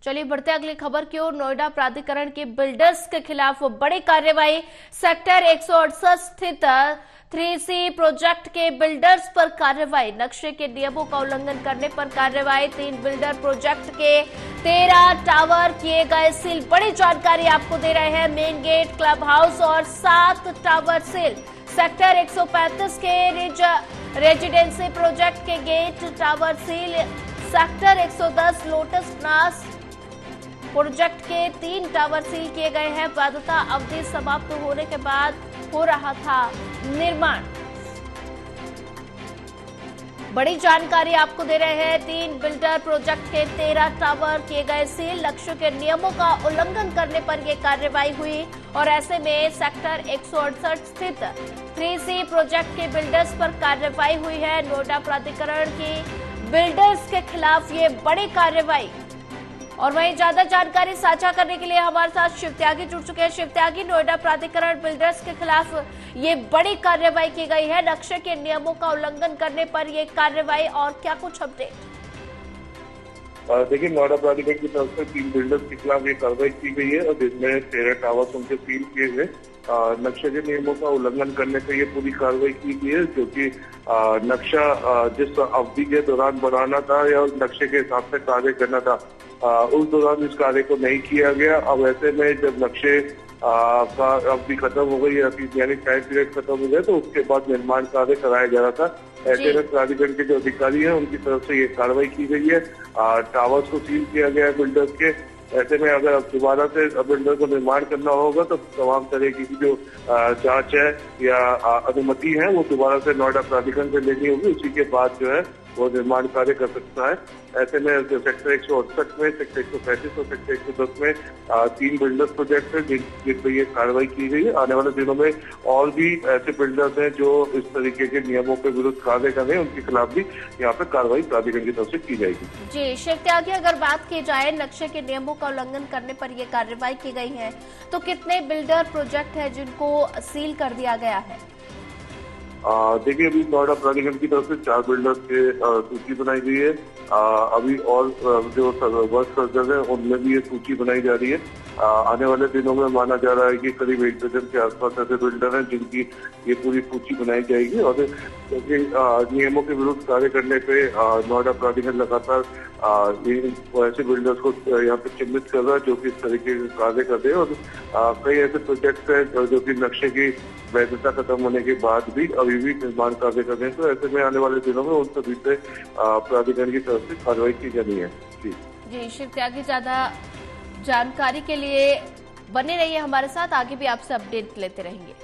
चलिए बढ़ते अगली खबर की ओर। नोएडा प्राधिकरण के बिल्डर्स के खिलाफ बड़ी कार्रवाई। सेक्टर 168 स्थित 3C प्रोजेक्ट के बिल्डर्स पर कार्रवाई। नक्शे के नियमों का उल्लंघन करने पर कार्रवाई। 3 बिल्डर प्रोजेक्ट के 13 टावर किए गए सील। बड़ी जानकारी आपको दे रहे हैं। मेन गेट, क्लब हाउस और 7 टावर सील। सेक्टर 135 के रेजिडेंसी प्रोजेक्ट के gate, tower seal. Sector 110 lotus नास प्रोजेक्ट के 3 टावर सील किए गए हैं। वैधता अवधि समाप्त होने के बाद हो रहा था निर्माण। बड़ी जानकारी आपको दे रहे हैं। 3 बिल्डर प्रोजेक्ट के 13 टावर किए गए सील। लक्ष्यों के नियमों का उल्लंघन करने पर यह कार्रवाई हुई और ऐसे में सेक्टर 168 स्थित 3C प्रोजेक्ट के बिल्डर्स पर कार्रवाई हुई है। नोएडा प्राधिकरण की बिल्डर्स के खिलाफ ये बड़ी कार्रवाई। और वहीं ज्यादा जानकारी साझा करने के लिए हमारे साथ शिव त्यागी जुड़ चुके हैं। शिव त्यागी, नोएडा प्राधिकरण बिल्डर्स के खिलाफ ये बड़ी कार्रवाई की गई है। नक्शे के नियमों का उल्लंघन करने पर ये कार्रवाई, और क्या कुछ अपडेट? देखिए, नोएडा प्राधिकरण की तरफ से 3 बिल्डर्स के खिलाफ ये कार्रवाई की गई है और जिसमें 13 टावर्स उनके सील किए गए। नक्शे के नियमों का उल्लंघन करने से ये पूरी कार्रवाई की गई है, जो कि नक्शा जिस अवधि के दौरान बनाना था या उस नक्शे के हिसाब से कार्य करना था, उस दौरान इस कार्य को नहीं किया गया। अब ऐसे में जब नक्शे का अवधि खत्म हो गई यानी टाइम पीरियड खत्म हो गया, तो उसके बाद निर्माण कार्य कराया जा रहा था। ऐसे में प्राधिकरण के जो अधिकारी हैं उनकी तरफ से ये कार्रवाई की गई है। टावर्स को सील किया गया है बिल्डर्स के। ऐसे में अगर अब दोबारा से बिल्डर को निर्माण करना होगा तो तमाम तरह की जो जांच है या अनुमति है वो दोबारा से नोएडा प्राधिकरण से लेनी होगी। उसी के बाद जो है वो निर्माण कार्य कर सकता है। ऐसे में सेक्टर 168 में, सेक्टर 135 और सेक्टर 110 में 3 बिल्डर्स प्रोजेक्ट है जिन पर ये कार्रवाई की गई है। आने वाले दिनों में और भी ऐसे बिल्डर्स हैं जो इस तरीके के नियमों के विरुद्ध कार्य कर रहे हैं, उनके खिलाफ भी यहाँ पे कार्रवाई प्राधिकरण की तरफ से की जाएगी। जी शिव त्यागी, अगर बात की जाए नक्शे के नियमों का उल्लंघन करने पर यह कार्रवाई की गई है, तो कितने बिल्डर प्रोजेक्ट है जिनको सील कर दिया गया है? देखिए, अभी नोएडा प्राधिकरण की तरफ से 4 बिल्डर्स के सूची बनाई गई है। अभी और जो वर्क सर्जन है उनमें भी ये सूची बनाई जा रही है। आने वाले दिनों में माना जा रहा है कि करीब 1 दर्जन के आसपास ऐसे बिल्डर हैं जिनकी ये पूरी सूची बनाई जाएगी। और क्योंकि नियमों के विरुद्ध कार्य करने पे नोएडा प्राधिकरण लगातार ऐसे बिल्डर्स को यहाँ पे चिन्हित कर रहा है जो कि इस तरीके के कार्य कर रहे हैं। और कई ऐसे प्रोजेक्ट हैं जो कि नक्शे की वैधता खत्म होने के बाद भी अभी भी निर्माण कार्य कर रहे हैं। तो ऐसे में आने वाले दिनों में उन सभी पे प्राधिकरण की तरफ से कार्रवाई की जानी है। जी शिव त्यागी, ज्यादा जानकारी के लिए बने रहिए हमारे साथ, आगे भी आपसे अपडेट लेते रहेंगे।